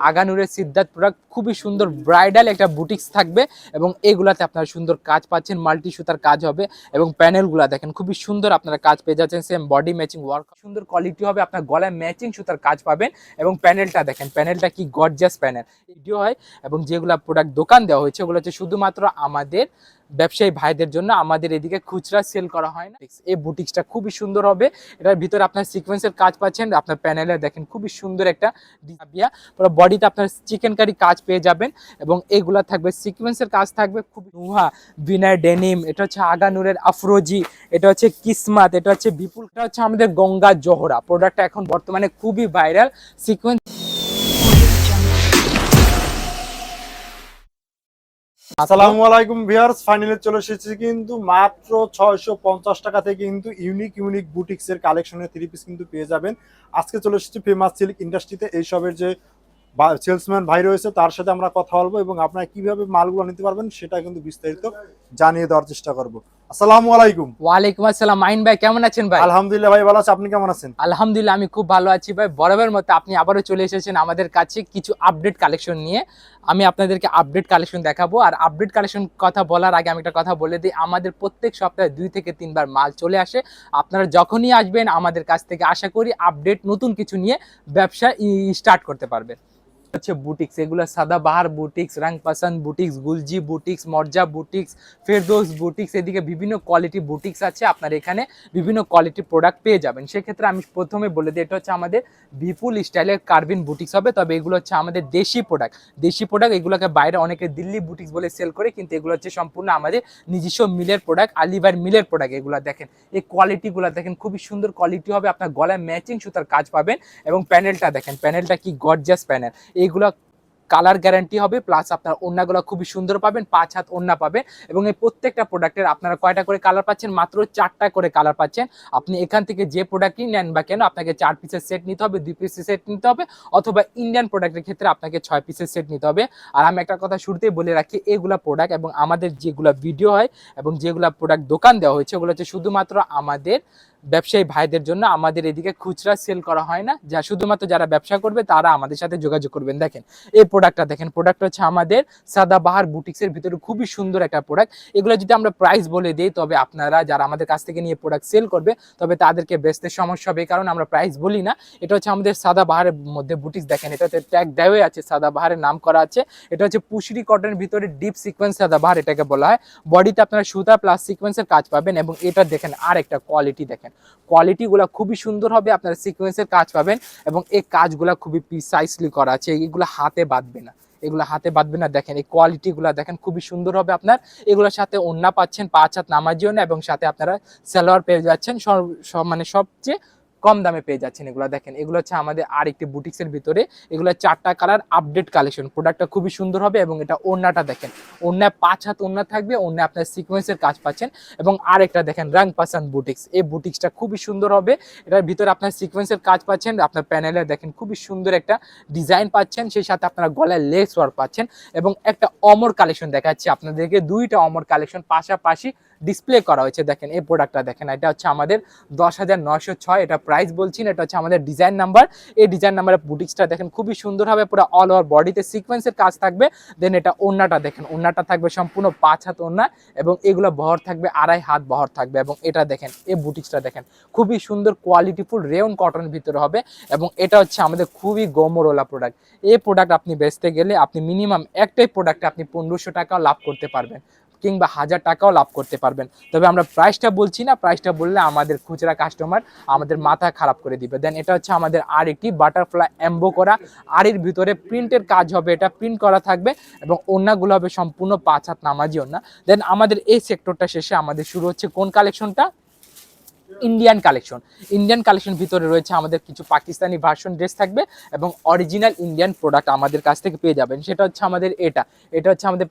আগানুরের Siddharth product খুবই সুন্দর bridal একটা বুটিক্স থাকবে এবং এগুলাতে আপনারা সুন্দর কাজ পাচ্ছেন, মাল্টি সুতার কাজ হবে এবং প্যানেলগুলো দেখেন খুবই সুন্দর আপনারা কাজ পেয়ে যাচ্ছেন, সেম বডি ম্যাচিং ওয়ার্ক, সুন্দর কোয়ালিটি হবে, আপনার গলায় ম্যাচিং সুতার কাজ পাবেন এবং প্যানেলটা দেখেন, প্যানেলটা কি গর্জিয়াস প্যানেল ভিডিও হয় এবং যেগুলো প্রোডাক্ট দোকান দেওয়া হয়েছে ওগুলো হচ্ছে শুধুমাত্র আমাদের ব্যবসায়ী ভাইদের জন্য, আমাদের এদিকে খুচরা সেল করা হয় না। এই বুটিক্সটা খুবই সুন্দর হবে, এটার ভিতরে আপনার সিকোয়েন্সের কাজ পাচ্ছেন, আপনার প্যানেলে দেখেন খুবই সুন্দর একটা ডিজাইন, পুরো বডিতে আপনার চিকেন কারি কাজ পেয়ে যাবেন এবং এগুলা থাকবে সিকোয়েন্সের কাজ থাকবে খুব নুহা বিনার ডেনিম, এটা হচ্ছে আগানুরের আফরোজি, এটা হচ্ছে কিসমাত, এটা হচ্ছে বিপুল, এটা হচ্ছে আমাদের গঙ্গা জোহরা প্রোডাক্টটা এখন বর্তমানে খুবই ভাইরাল সিকোয়েন্স। আসসালামু আলাইকুম ভিউয়ার্স, ফাইনালি চলে এসেছি কিন্তু মাত্র 650 টাকা থেকে কিন্তু ইউনিক বুটিক্স এর কালেকশনের থ্রি পিস কিন্তু পেয়ে যাবেন। আজকে চলে এসেছি ফেমাস সিল্ক ইন্ডাস্ট্রিতে, এই সবের যে সেলসম্যান ভাই রয়েছে তার সাথে আমরা কথা বলবো এবং আপনারা কিভাবে মালগুলো নিতে পারবেন সেটা কিন্তু বিস্তারিত জানিয়ে দেওয়ার চেষ্টা করব। আসসালামু আলাইকুম। ওয়ালাইকুম আসসালাম। মাইন ভাই কেমন আছেন ভাই? আলহামদুলিল্লাহ ভাই ভালো আছি, আপনি কেমন আছেন? আলহামদুলিল্লাহ আমি খুব ভালো আছি ভাই। বরাবরের মতো আপনি আবারও চলে এসেছেন আমাদের কাছে কিছু আপডেট কালেকশন নিয়ে। আমি আপনাদেরকে আপডেট কালেকশন দেখাবো, আর আপডেট কালেকশন কথা বলার আগে আমি একটা কথা বলে দিই, আমাদের প্রত্যেক সপ্তাহে 2 থেকে 3 বার মাল চলে আসে। আপনারা যখনই আসবেন আমাদের কাছ থেকে আশা করি আপডেট নতুন কিছু নিয়ে ব্যবসা স্টার্ট করতে পারবেন। হচ্ছে বুটিক্স, এগুলো Sadabahar boutiques, Rangpasan boutiques, Gulji boutiques, Morja boutiques, Ferdous boutiques, এদিকে বিভিন্ন কোয়ালিটি বুটিক্স আছে। আপনার এখানে বিভিন্ন কোয়ালিটি প্রোডাক্ট পেয়ে যাবেন। সেক্ষেত্রে আমি প্রথমে বলে দিই, এটা হচ্ছে আমাদের বিপুল স্টাইলের কার্বিন বুটিক্স হবে, তবে এগুলো হচ্ছে আমাদের দেশি প্রোডাক্ট। দেশি প্রোডাক্ট এগুলোকে বাইরে অনেকে দিল্লি বুটিক্স বলে সেল করে, কিন্তু এগুলো হচ্ছে সম্পূর্ণ আমাদের নিজস্ব মিলের প্রোডাক্ট, আলিবার মিলের প্রোডাক্ট। এগুলো দেখেন, এই কোয়ালিটিগুলো দেখেন খুবই সুন্দর কোয়ালিটি হবে, আপনার গলায় ম্যাচিং সুতার কাজ পাবেন এবং প্যানেলটা দেখেন, প্যানেলটা কি গর্জিয়াস প্যানেল, এইগুলো কালার গ্যারান্টি হবে, প্লাস আপনার ওড়নাগুলো খুবই সুন্দর পাবেন, 5 হাত ওড়না পাবেন এবং এই প্রত্যেকটা প্রোডাক্টের আপনারা কয়টা করে কালার পাচ্ছেন? মাত্র 4টা করে কালার পাচ্ছেন। আপনি এখান থেকে যে প্রোডাক্টই নেন বা কেন আপনাকে 4 পিসের সেট নিতে হবে, 2 পিসের সেট নিতে হবে, অথবা ইন্ডিয়ান প্রোডাক্টের ক্ষেত্রে আপনাকে 6 পিসের সেট নিতে হবে। আর আমি একটা কথা শুরুতেই বলে রাখি, এগুলা প্রোডাক্ট এবং আমাদের যেগুলা ভিডিও হয় এবং যেগুলা প্রোডাক্ট দোকান দেওয়া হয়েছে ওগুলো হচ্ছে শুধুমাত্র আমাদের ব্যবসায়ী ভাইদের জন্য, আমাদের এদিকে খুচরা সেল করা হয় না। যা শুধুমাত্র যারা ব্যবসা করবে তারা আমাদের সাথে যোগাযোগ করবেন। দেখেন এই প্রোডাক্টটা দেখেন, প্রোডাক্ট হচ্ছে আমাদের সাদাবাহার বুটিক্সের ভিতরে খুবই সুন্দর একটা প্রোডাক্ট। এগুলো যদি আমরা প্রাইস বলে দিই তবে আপনারা যারা আমাদের কাছ থেকে নিয়ে প্রোডাক্ট সেল করবে তবে তাদেরকে বেচতে সমস্যা হবে, কারণ আমরা প্রাইস বলি না। এটা হচ্ছে আমাদের সাদাবাহারের মধ্যে বুটিক্স, দেখেন এটাতে ট্যাগ দেওয়া আছে, সাদাবাহারের নাম করা আছে। এটা হচ্ছে পুশরি কটনের ভিতরে ডিপ সিকোয়েন্স সাদাবাহার এটাকে বলা হয়। বডিতে আপনারা সুতা প্লাস সিকোয়েন্সের কাজ পাবেন এবং এটা দেখেন আর একটা কোয়ালিটি দেখেন, কোয়ালিটিগুলো খুবই সুন্দর হবে, আপনারা সিকোয়েন্সের কাজ পাবেন এবং এই কাজগুলো খুবই প্রিসাইসলি করা আছে, এগুলো হাতে বাঁধবে না, এগুলো হাতে বাঁধবে না। দেখেন এই কোয়ালিটিগুলো দেখেন খুবই সুন্দর হবে আপনার। এগুলোর সাথে ওড়না পাচ্ছেন 5 হাত নামাজিও না এবং সাথে আপনারা সালোয়ার পেয়ে যাচ্ছেন মানে সবচেয়ে কম দামে পেয়ে যাচ্ছেন। এগুলো দেখেন, এগুলো হচ্ছে আমাদের আর একটি বুটিক্সের ভিতরে, এগুলো 4টা কালার আপডেট কালেকশন। প্রোডাক্টটা খুবই সুন্দর হবে এবং এটা ওড়নাটা দেখেন, ওড়নায় 5 হাত ওড়না থাকবে, ওড়নায় আপনার সিকোয়েন্সের কাজ পাচ্ছেন এবং আরেকটা দেখেন রংপাসান বুটিক্স, এই বুটিক্সটা খুবই সুন্দর হবে, এটার ভিতরে আপনার সিকোয়েন্সের কাজ পাচ্ছেন, আপনার প্যানেলে দেখেন খুবই সুন্দর একটা ডিজাইন পাচ্ছেন, সেই সাথে আপনারা গলায় লেস ওয়ার্ক পাচ্ছেন এবং একটা অমর কালেকশন দেখাচ্ছি আপনাদেরকে, 2টা অমর কালেকশন পাশাপাশি ডিসপ্লে করা হয়েছে। দেখেন এই প্রোডাক্টটা দেখেন, এটা হচ্ছে আমাদের 10,906, এটা প্রাইস বলছি না, এটা হচ্ছে আমাদের ডিজাইন নাম্বার। এই ডিজাইন নাম্বারের বুটিক্সটা দেখেন খুবই সুন্দর হবে, পুরো অল ওভার বডিতে সিকোয়েন্সের কাজ থাকবে। দেন এটা ওড়নাটা দেখেন, ওড়নাটা থাকবে সম্পূর্ণ 5 হাত ওড়না এবং এগুলো বহর থাকবে 2.5 হাত বহর থাকবে এবং এটা দেখেন এই বুটিক্সটা দেখেন খুবই সুন্দর কোয়ালিটিফুল রেয়ন কটনের ভিতরে হবে এবং এটা হচ্ছে আমাদের খুবই গোমরওয়ালা প্রোডাক্ট। এই প্রোডাক্ট আপনি বেচতে গেলে আপনি মিনিমাম একটাই প্রোডাক্টে আপনি 1500 টাকা লাভ করতে পারবেন কিংবা 1000 টাকাও লাভ করতে পারবেন। তবে আমরা প্রাইসটা বলছি না, প্রাইসটা বললে আমাদের খুচরা কাস্টমার আমাদের মাথা খারাপ করে দিবে। দেন এটা হচ্ছে আমাদের আর একটি বাটারফ্লাই এমবো করা, আড়ির ভিতরে প্রিন্টের কাজ হবে, এটা প্রিন্ট করা থাকবে এবং ওড়নাগুলো হবে সম্পূর্ণ 5 হাত নামাজি ওড়না। দেন আমাদের এই সেক্টরটা শেষে আমাদের শুরু হচ্ছে কোন কালেকশনটা? Indian collection. ইন্ডিয়ান কালেকশন ভিতরে রয়েছে আমাদের কিছু পাকিস্তানি ভার্সন ড্রেস থাকবে এবং অরিজিনাল ইন্ডিয়ান প্রোডাক্ট আমাদের কাছ থেকে পেয়ে যাবেন। সেটা হচ্ছে আমাদের এটা হচ্ছে আমাদের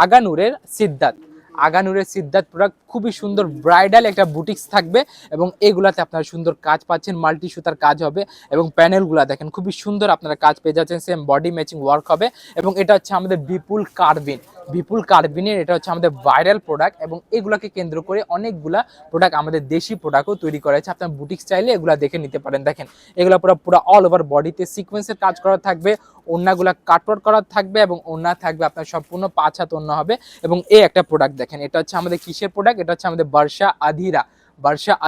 আগানুরের সিদ্ধার্থ, আগানুরের সিদ্ধার্থ প্রোডাক্ট খুবই সুন্দর ব্রাইডাল একটা বুটিক্স থাকবে এবং এগুলাতে আপনারা সুন্দর কাজ পাচ্ছেন, মাল্টি সুতার কাজ হবে এবং প্যানেলগুলো দেখেন খুবই সুন্দর আপনারা কাজ পেয়ে যাচ্ছেন, সেম বডি ম্যাচিং ওয়ার্ক হবে এবং এটা হচ্ছে আমাদের বিপুল কার্বিন। বিপুল কার্বিনের, এটা হচ্ছে আমাদের ভাইরাল প্রোডাক্ট এবং এগুলাকে কেন্দ্র করে অনেকগুলা প্রোডাক্ট আমাদের দেশি প্রোডাক্টও তৈরি করা হয়েছে। আপনার বুটিক স্টাইলে এগুলা দেখে নিতে পারেন। দেখেন এগুলা পুরো অল ওভার বডিতে সিকোয়েন্সের কাজ করা থাকবে, ওড়নাগুলা কাটওয়ার্ক করা থাকবে এবং ওড়না থাকবে আপনার সম্পূর্ণ 5 হাত ওড়না হবে। এবং এই একটা প্রোডাক্ট দেখেন, এটা হচ্ছে আমাদের কিসের প্রোডাক্ট, এটা হচ্ছে আমাদের বর্ষা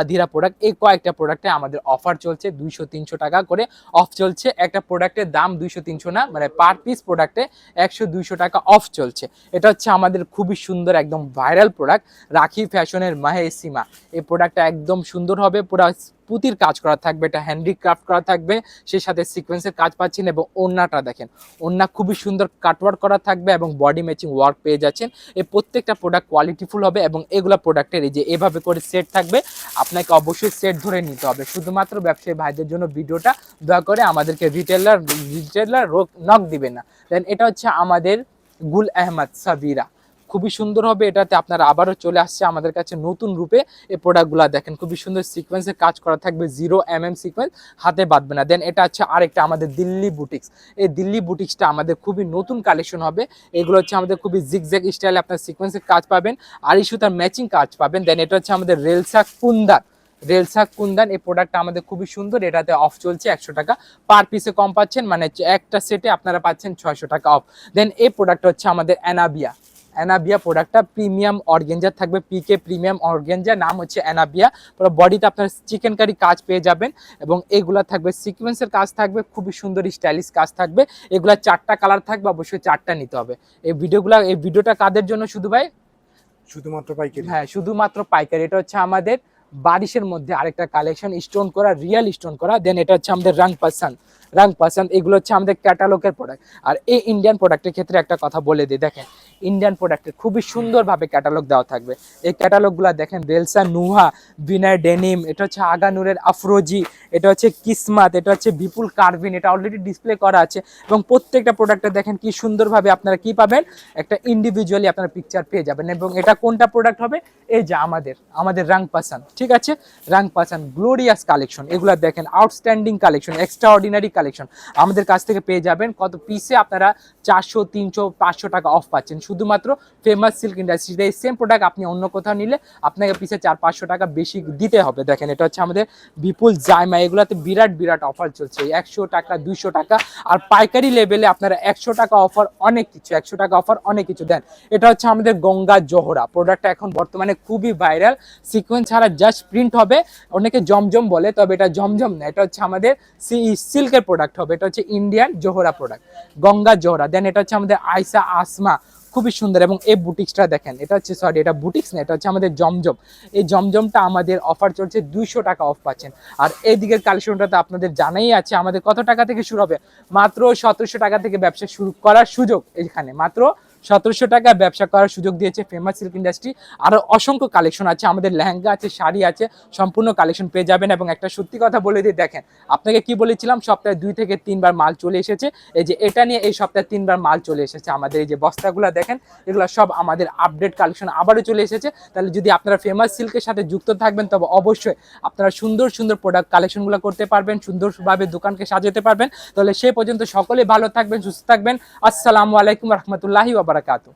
আধিরা প্রোডাক্ট। এই কয়েকটা প্রোডাক্টে আমাদের অফার চলছে, 200-300 টাকা করে অফ চলছে। একটা প্রোডাক্টের দাম 200-300 না, মানে পার পিস প্রোডাক্টে 100-200 টাকা অফ চলছে। এটা হচ্ছে আমাদের খুবই সুন্দর একদম ভাইরাল প্রোডাক্ট, রাখি ফ্যাশনের মাহে সীমা। এই প্রোডাক্টটা একদম সুন্দর হবে, পুরো পুঁতির কাজ করা থাকবে, এটা হ্যান্ডিক্রাফট করা থাকবে, সেই সাথে সিকোয়েন্সের কাজ পাচ্ছেন। এবং ওড়নাটা দেখেন, ওড়না খুবই সুন্দর কাটওয়ার্ক করা থাকবে এবং বডি ম্যাচিং ওয়ার্ক পেয়ে যাচ্ছেন। এই প্রত্যেকটা প্রোডাক্ট কোয়ালিটিফুল হবে এবং এগুলা প্রোডাক্টের এই যে এভাবে করে সেট থাকবে, আপনাকে অবশ্যই সেট ধরে নিতে হবে। শুধুমাত্র ব্যবসায়ী ভাইদের জন্য ভিডিওটা, দয়া করে আমাদেরকে রিটেলার নক দিবেন না। দেন এটা হচ্ছে আমাদের গুল আহমদ সাবিরা, খুবই সুন্দর হবে। এটাতে আপনারা আবারও চলে আসছে আমাদের কাছে নতুন রূপে। এই প্রোডাক্টগুলো দেখেন খুবই সুন্দর সিকোয়েন্সের কাজ করা থাকবে, 0 সিকোয়েন্স, হাতে বাঁধবে না। দেন এটা হচ্ছে আরেকটা আমাদের দিল্লি বুটিক্স। এই দিল্লি বুটিক্সটা আমাদের খুবই নতুন কালেকশন হবে। এগুলো হচ্ছে আমাদের খুবই জিগজ্যাগ স্টাইলে আপনার সিকোয়েন্সের কাজ পাবেন, আড়ি সুতার ম্যাচিং কাজ পাবেন। দেন এটা হচ্ছে আমাদের রেলসা কুন্দান। এই প্রোডাক্টটা আমাদের খুবই সুন্দর, এটাতে অফ চলছে 100 টাকা পার পিসে কম পাচ্ছেন, মানে একটা সেটে আপনারা পাচ্ছেন 600 টাকা অফ। দেন এই প্রোডাক্টটা হচ্ছে আমাদের অ্যানাবিয়া প্রোডাক্টটা প্রিমিয়াম অর্গেঞ্জা থাকবে, পিকে প্রিমিয়াম অর্গেঞ্জা, নাম হচ্ছে অ্যানাবিয়া। পুরো বডিতে আপনার চিকেন কারি কাজ পেয়ে যাবেন এবং এগুলা থাকবে সিকোয়েন্সের কাজ থাকবে, খুবই সুন্দর স্টাইলিশ কাজ থাকবে। এগুলা 4টা কালার থাকবে, অবশ্যই 4টা নিতে হবে। এই ভিডিওটা কাদের জন্য শুধু ভাই? শুধুমাত্র পাইকারি। হ্যাঁ, শুধুমাত্র পাইকারি। এটা হচ্ছে আমাদের বারিশের মধ্যে আরেকটা কালেকশন, স্টোন করা, রিয়েল স্টোন করা। দেন এটা হচ্ছে আমাদের রং পাসান্দ, এগুলো হচ্ছে আমাদের ক্যাটালগের প্রোডাক্ট। আর এই ইন্ডিয়ান প্রোডাক্টের ক্ষেত্রে একটা কথা বলে দিই, দেখেন ইন্ডিয়ান প্রোডাক্টের খুবই সুন্দরভাবে ক্যাটালগ দেওয়া থাকবে। এই ক্যাটালগুলো দেখেন, রেলসা নুহা, বিনার ডেনিম, এটা হচ্ছে আগানুরের আফরোজি, এটা হচ্ছে কিসমাত, এটা হচ্ছে বিপুল কার্ভিন, এটা অলরেডি ডিসপ্লে করা আছে। এবং প্রত্যেকটা প্রোডাক্টে দেখেন কি সুন্দরভাবে আপনারা কি পাবেন, একটা ইন্ডিভিজুয়ালি আপনারা পিকচার পেয়ে যাবেন। এবং এটা কোনটা প্রোডাক্ট হবে, এই যে আমাদের রং পাসান, ঠিক আছে, রং পাসান গ্লোরিয়াস কালেকশন। এগুলো দেখেন outstanding collection, extra ordinary collection আমাদের কাছ থেকে পেয়ে যাবেন। কত পিসে আপনারা 400, 300, 500 টাকা অফ পাচ্ছেন শুধুমাত্র ফেমাস সিল্ক ইন্ডাস্ট্রিতে। এই সেম প্রোডাক্ট আপনি অন্য কোথাও নিলে আপনাকে পিসে 400-500 টাকা বেশি দিতে হবে। দেখেন এটা হচ্ছে আমাদের বিপুল জাইমা, এগুলাতে বিরাট অফার চলছে, 100 টাকা, 200 টাকা। আর পাইকারি লেভেলে আপনারা 100 টাকা অফার অনেক কিছু, 100 টাকা অফার অনেক কিছু দেন। এটা হচ্ছে আমাদের গঙ্গা জোহরা প্রোডাক্টটা, এখন বর্তমানে খুবই ভাইরাল। সিকোয়েন্স ছাড়া জাস্ট প্রিন্ট হবে, অনেকে জমজম বলে, তবে এটা জমজম না, এটা হচ্ছে আমাদের সিল্কের প্রোডাক্ট হবে। এটা হচ্ছে ইন্ডিয়ান জোহরা প্রোডাক্ট, গঙ্গা জোহরা। দেন এটা হচ্ছে আমাদের আয়সা আসমা, খুবই সুন্দর। এবং এই বুটিক্সটা দেখেন, এটা বুটিক্স না, এটা হচ্ছে আমাদের জমজম। এই জমজমটা আমাদের অফার চলছে, 200 টাকা অফ পাচ্ছেন। আর এই দিকের কালেকশনটাতে আপনাদের জানাই আছে আমাদের কত টাকা থেকে শুরু হবে, মাত্র 1700 টাকা থেকে ব্যবসা শুরু করার সুযোগ। এখানে মাত্র 1700 টাকা ব্যবসা করার সুযোগ দিয়েছে ফেমাস সিল্ক ইন্ডাস্ট্রি। আরো অসংখ্য কালেকশন আছে, আমাদের লেহেঙ্গা আছে, শাড়ি আছে, সম্পূর্ণ কালেকশন পেয়ে যাবেন। এবং একটা সত্যি কথা বলে দিই, দেখেন আপনাকে কি বলেছিলাম, সপ্তাহে 2 থেকে 3 বার মাল চলে এসেছে। এই যে এটা নিয়ে এই সপ্তাহে 3 বার মাল চলে এসেছে আমাদের। এই যে বস্তাগুলো দেখেন, এগুলো সব আমাদের আপডেট কালেকশন আবারও চলে এসেছে। তাহলে যদি আপনারা ফেমাস সিল্কের সাথে যুক্ত থাকবেন, তবে অবশ্যই আপনারা সুন্দর প্রোডাক্ট কালেকশনগুলো করতে পারবেন, সুন্দরভাবে দোকানকে সাজাতে পারবেন। তাহলে সে পর্যন্ত সকলে ভালো থাকবেন, সুস্থ থাকবেন। আসসালামু আলাইকুম রহমতুল্লাহি ওয়া বারাকাতুহু।